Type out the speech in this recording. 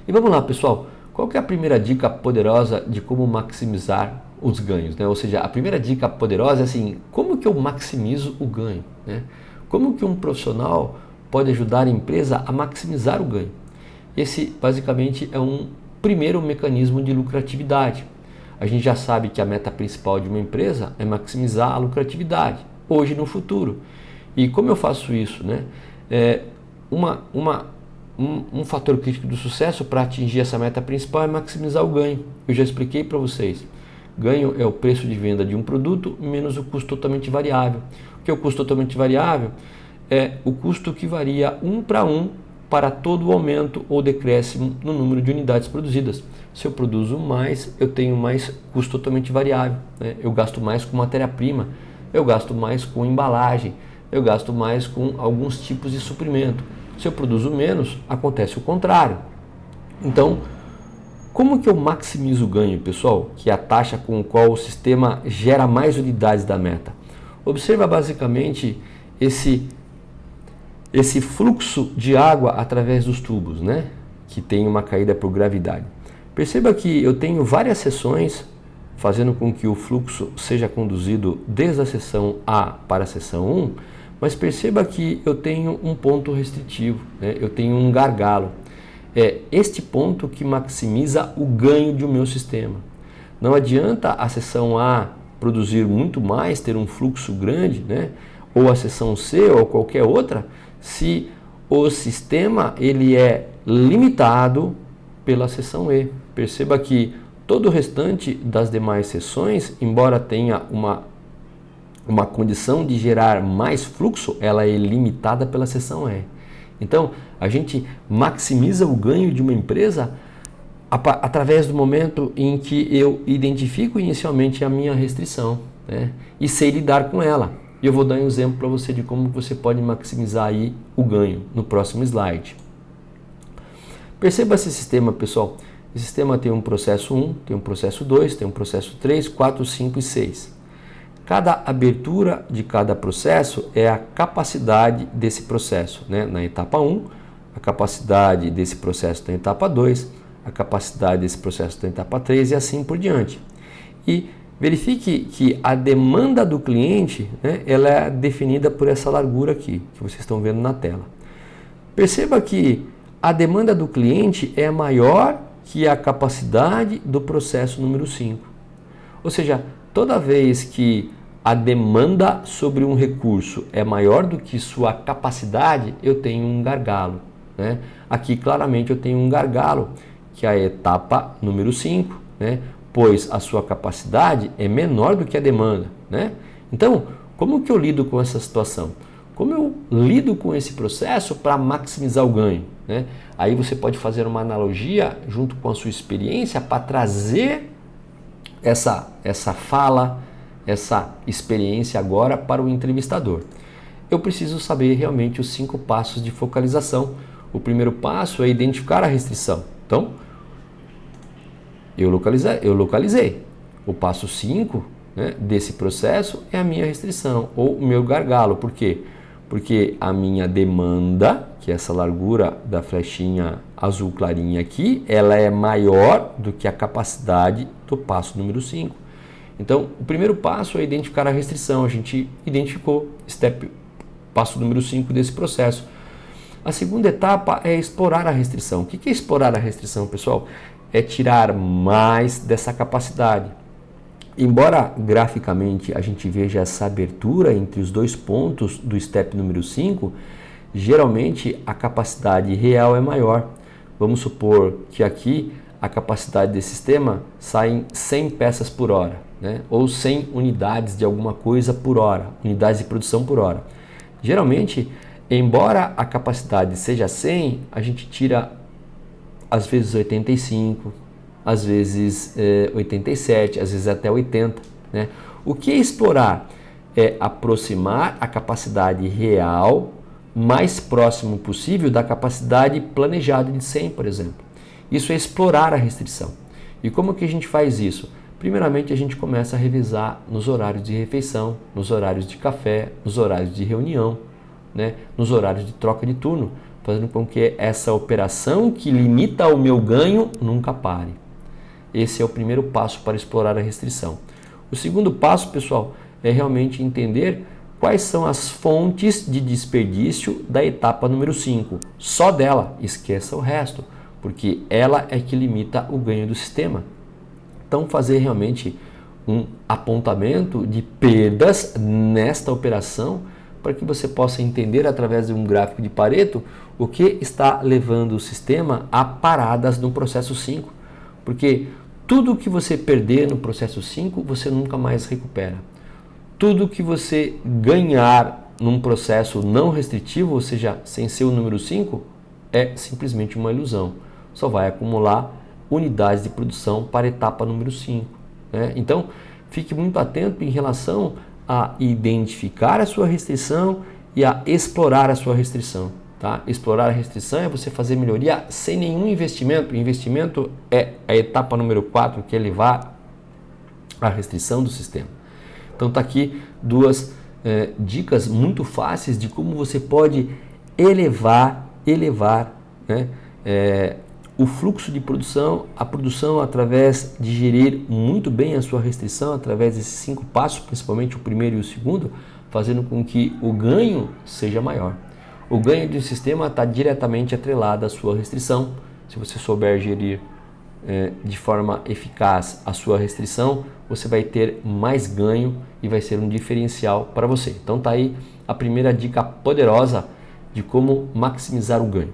E vamos lá, pessoal, qual que é a primeira dica poderosa de como maximizar os ganhos, né? Ou seja, a primeira dica poderosa é assim, como que eu maximizo o ganho, né? Como que um profissional pode ajudar a empresa a maximizar o ganho? Esse basicamente é um primeiro mecanismo de lucratividade. A gente já sabe que a meta principal de uma empresa é maximizar a lucratividade, hoje e no futuro. E como eu faço isso, né? Um fator crítico do sucesso para atingir essa meta principal é maximizar o ganho. Eu já expliquei para vocês. Ganho é o preço de venda de um produto menos o custo totalmente variável. O que é o custo totalmente variável? É o custo que varia 1 para 1 para todo o aumento ou decréscimo no número de unidades produzidas. Se eu produzo mais, eu tenho mais custo totalmente variável, né? Eu gasto mais com matéria-prima, eu gasto mais com embalagem, eu gasto mais com alguns tipos de suprimento. Se eu produzo menos, acontece o contrário. Então, como que eu maximizo o ganho, pessoal? Que é a taxa com a qual o sistema gera mais unidades da meta. Observa basicamente esse fluxo de água através dos tubos, né? Que tem uma caída por gravidade. Perceba que eu tenho várias seções fazendo com que o fluxo seja conduzido desde a seção A para a seção 1, mas perceba que eu tenho um ponto restritivo, né? Eu tenho um gargalo. É este ponto que maximiza o ganho do meu sistema. Não adianta a seção A produzir muito mais, ter um fluxo grande, né? Ou a seção C ou qualquer outra, se o sistema ele é limitado pela seção E. Perceba que todo o restante das demais seções, embora tenha uma condição de gerar mais fluxo, ela é limitada pela seção E. Então, a gente maximiza o ganho de uma empresa através do momento em que eu identifico inicialmente a minha restrição, né? E sei lidar com ela. E eu vou dar um exemplo para você de como você pode maximizar aí o ganho no próximo slide. Perceba esse sistema, pessoal. Esse sistema tem um processo 1, tem um processo 2, tem um processo 3, 4, 5 e 6. Cada abertura de cada processo é a capacidade desse processo, né? Na etapa 1, a capacidade desse processo na etapa 2, a capacidade desse processo na etapa 3 e assim por diante. E verifique que a demanda do cliente, né, ela é definida por essa largura aqui, que vocês estão vendo na tela. Perceba que a demanda do cliente é maior que a capacidade do processo número 5. Ou seja, toda vez que a demanda sobre um recurso é maior do que sua capacidade, eu tenho um gargalo, né? Aqui claramente eu tenho um gargalo, que é a etapa número 5, né? Pois a sua capacidade é menor do que a demanda, né? Então, como que eu lido com essa situação? Como eu lido com esse processo para maximizar o ganho, né? Aí você pode fazer uma analogia junto com a sua experiência para trazer essa fala, essa experiência agora para o entrevistador. Eu preciso saber realmente os 5 passos de focalização. O primeiro passo é identificar a restrição. Então, eu localizei. O passo 5, né, desse processo é a minha restrição ou o meu gargalo. Por quê? Porque a minha demanda, que é essa largura da flechinha azul clarinha aqui, ela é maior do que a capacidade do passo número 5. Então, o primeiro passo é identificar a restrição. A gente identificou passo número 5 desse processo. A segunda etapa é explorar a restrição. O que é explorar a restrição, pessoal? É tirar mais dessa capacidade. Embora graficamente a gente veja essa abertura entre os 2 pontos do step número 5, geralmente a capacidade real é maior. Vamos supor que aqui a capacidade desse sistema sai 100 peças por hora, né? Ou 100 unidades de alguma coisa por hora, unidades de produção por hora. Geralmente, embora a capacidade seja 100, a gente tira às vezes 85, às vezes 87, às vezes até 80, né? O que é explorar? É aproximar a capacidade real mais próximo possível da capacidade planejada de 100, por exemplo. Isso é explorar a restrição. E como que a gente faz isso? Primeiramente, a gente começa a revisar nos horários de refeição, nos horários de café, nos horários de reunião, né? Nos horários de troca de turno, fazendo com que essa operação que limita o meu ganho nunca pare. Esse é o primeiro passo para explorar a restrição. O segundo passo, pessoal, é realmente entender quais são as fontes de desperdício da etapa número 5. Só dela, esqueça o resto, porque ela é que limita o ganho do sistema. Então, fazer realmente um apontamento de perdas nesta operação para que você possa entender através de um gráfico de Pareto o que está levando o sistema a paradas no processo 5. Porque tudo que você perder no processo 5, você nunca mais recupera. Tudo que você ganhar num processo não restritivo, ou seja, sem ser o número 5, é simplesmente uma ilusão. Só vai acumular unidades de produção para a etapa número 5. Né? Então, fique muito atento em relação a identificar a sua restrição e a explorar a sua restrição. Tá? Explorar a restrição é você fazer melhoria sem nenhum investimento. O investimento é a etapa número 4, que é elevar a restrição do sistema. Então está aqui duas dicas muito fáceis de como você pode elevar né, o fluxo de produção, a produção através de gerir muito bem a sua restrição, através desses 5 passos, principalmente o primeiro e o segundo, fazendo com que o ganho seja maior. O ganho do sistema está diretamente atrelado à sua restrição. Se você souber gerir de forma eficaz a sua restrição, você vai ter mais ganho e vai ser um diferencial para você. Então tá aí a primeira dica poderosa de como maximizar o ganho.